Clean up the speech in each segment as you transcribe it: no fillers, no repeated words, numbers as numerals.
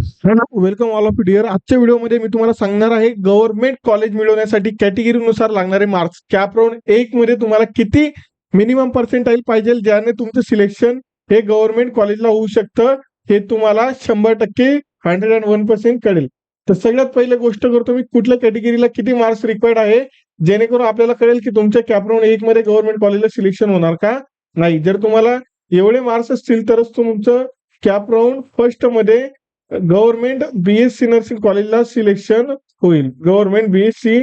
Welcome all of dear. आजच्या व्हिडिओमध्ये मी तुम्हाला सांगणार आहे गव्हर्नमेंट कॉलेज मिळवण्यासाठी कॅटेगरीनुसार लागणारे मार्क्स. कॅप राऊंड 1 मध्ये तुम्हाला किती मिनिमम पर्सेंटाईल पाहिजे ज्याने तुमचं सिलेक्शन हे गव्हर्नमेंट कॉलेजला होऊ शकतं हे तुम्हाला 100% 101% कळेल. तर सगळ्यात पहिली गोष्ट करतो मी कुठल्या कॅटेगरीला किती मार्क्स रिक्वायर्ड आहे जेणेकरून आपल्याला कळेल की तुमच्या कॅप राऊंड 1 मध्ये गव्हर्नमेंट कॉलेजला सिलेक्शन होणार का नाही. जर तुम्हाला एवढे मार्क्स असतील तरच तुमचं कॅप राऊंड फर्स्ट मध्ये गव्हर्नमेंट बीएससी नर्सिंग कॉलेजला सिलेक्शन होईल. गव्हर्नमेंट बीएससी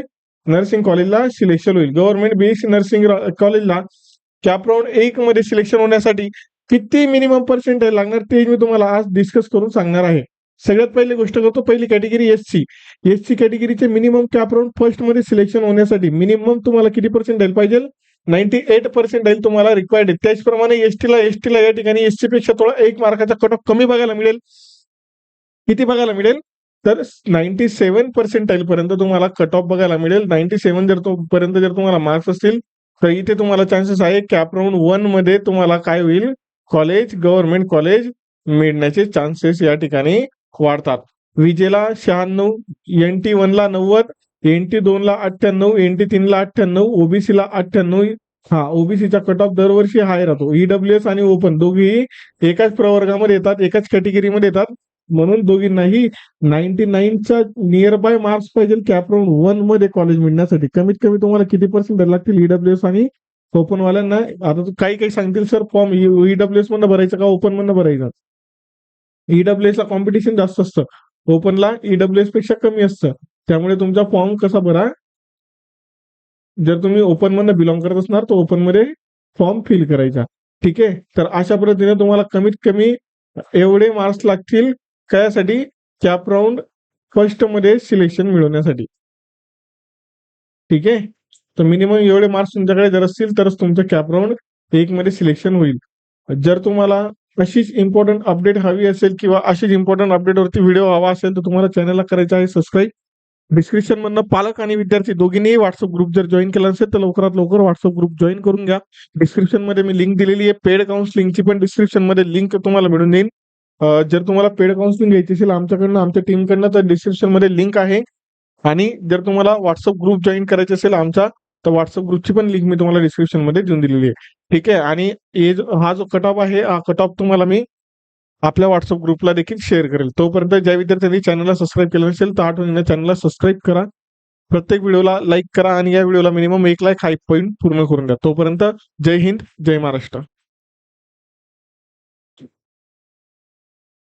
नर्सिंग कॉलेजला सिलेक्शन होईल. गव्हर्नमेंट बीएससी नर्सिंग कॉलेजला कॅप राऊंड 1 मध्ये सिलेक्शन होण्यासाठी किती मिनिमम पर्सेंटेज लागणार ते मी तुम्हाला आज डिस्कस करून सांगणार आहे. सगळ्यात पहिली गोष्ट करतो, पहिली कॅटेगरी एससी कॅटेगरीचे मिनिमम कॅप राऊंड फर्स्ट मध्ये सिलेक्शन होण्यासाठी मिनिमम तुम्हाला किती पर्सेंटेज पाहिजे? 98 पर्सेंटेज तुम्हाला रिक्वायर्ड आहे. त्याचप्रमाणे एसटीला या ठिकाणी एससी पेक्षा थोडा 1 मार्काचा कट ऑफ कमी बघायला मिळेल. किती बघायला मिळेल तर 97 पर्सेंटाईल पर्यंत तुम्हाला कट ऑफ बघायला मिळेल. 97 पर्यंत जर तुम्हाला मार्क्स असतील तर इथे तुम्हाला चान्सेस आहे कॅप राऊंड 1 मध्ये तुम्हाला काय होईल, कॉलेज गव्हर्नमेंट कॉलेज मिळण्याचे चान्सेस या ठिकाणी वाढतात. विजेला 96, NT1 ला 90, NT2 ला 98, NT3 ला 98, ओबीसी ला 98. ओबीसीचा कट ऑफ दरवर्षी हाय राहतो. ईडब्ल्यूएस आणि ओपन दोघेही एकाच प्रवर्गामध्ये येतात, एकाच कॅटेगरीमध्ये येतात, म्हणून दोघींनाही 99च्या नियर बाय मार्क्स पाहिजे कॅप राऊंड 1 मध्ये कॉलेज मिळण्यासाठी. कमीत कमी तुम्हाला किती पर्सेंट लागतील ईडब्ल्यूएस आणि ओपन वाल्यांना? आता काही सांगतील सर फॉर्म ईडब्ल्यूएस मधनं भरायचं का ओपन मधनं भरायचं? ईडब्ल्यूएस ला कॉम्पिटिशन जास्त असतं, ओपनला ईडब्ल्यूएस पेक्षा कमी असतं. त्यामुळे तुमचा फॉर्म कसा भरा, जर तुम्ही ओपन मधनं बिलॉंग करत असणार तर ओपन मध्ये फॉर्म फिल करायचा. ठीक आहे, तर अशा पद्धतीने तुम्हाला कमीत कमी एवढे मार्क्स लागतील कशासाठी? कॅप राऊंड फर्स्ट मध्ये सिलेक्शन मिळवण्यासाठी. ठीक आहे, तर मिनिमम एवढे मार्क्स तुमच्याकडे जर असतील तरच तुमचं कॅप राऊंड 1 मध्ये सिलेक्शन होईल. जर तुम्हाला अशीच इम्पॉर्टंट अपडेट हवी असेल किंवा अशीच इम्पॉर्टंट अपडेटवरती व्हिडिओ हवा असेल तर तुम्हाला चॅनलला करायचं आहे सबस्क्राईब. डिस्क्रिप्शन मधनं पालक आणि विद्यार्थी दोघींनीही व्हॉट्सअप ग्रुप जर जॉईन केला असेल तर लवकरात लवकर व्हॉट्सअप ग्रुप जॉईन करून घ्या. डिस्क्रिप्शन मध्ये मी लिंक दिलेली आहे. पेड काउन्सिलिंगची पण डिस्क्रिप्शन मध्ये लिंक तुम्हाला मिळून देईन. जर तुम्हाला पेड काउन्सिलिंग घ्यायची असेल आमच्याकडनं, आमच्या टीमकडनं, तर डिस्क्रिप्शन मध्ये लिंक आहे. आणि जर तुम्हाला व्हॉट्सअप ग्रुप जॉईन करायचा असेल आमचा तर व्हॉट्सअप ग्रुपची पण लिंक मी तुम्हाला डिस्क्रिप्शन मध्ये देऊन दिलेली आहे. ठीक आहे, आणि हा जो कट ऑफ आहे हा कट ऑफ तुम्हाला मी आपल्या व्हॉट्सअप ग्रुपला देखील शेअर करेल. तोपर्यंत ज्या विद्यार्थ्यांनी चॅनलला सबस्क्राईब केलं नसेल तर आठवणीने चॅनलला सबस्क्राईब करा, प्रत्येक व्हिडिओला लाईक करा आणि या व्हिडिओला मिनिमम 1 लाईक हाय पॉईंट पूर्ण करून द्या. तोपर्यंत जय हिंद, जय महाराष्ट्र.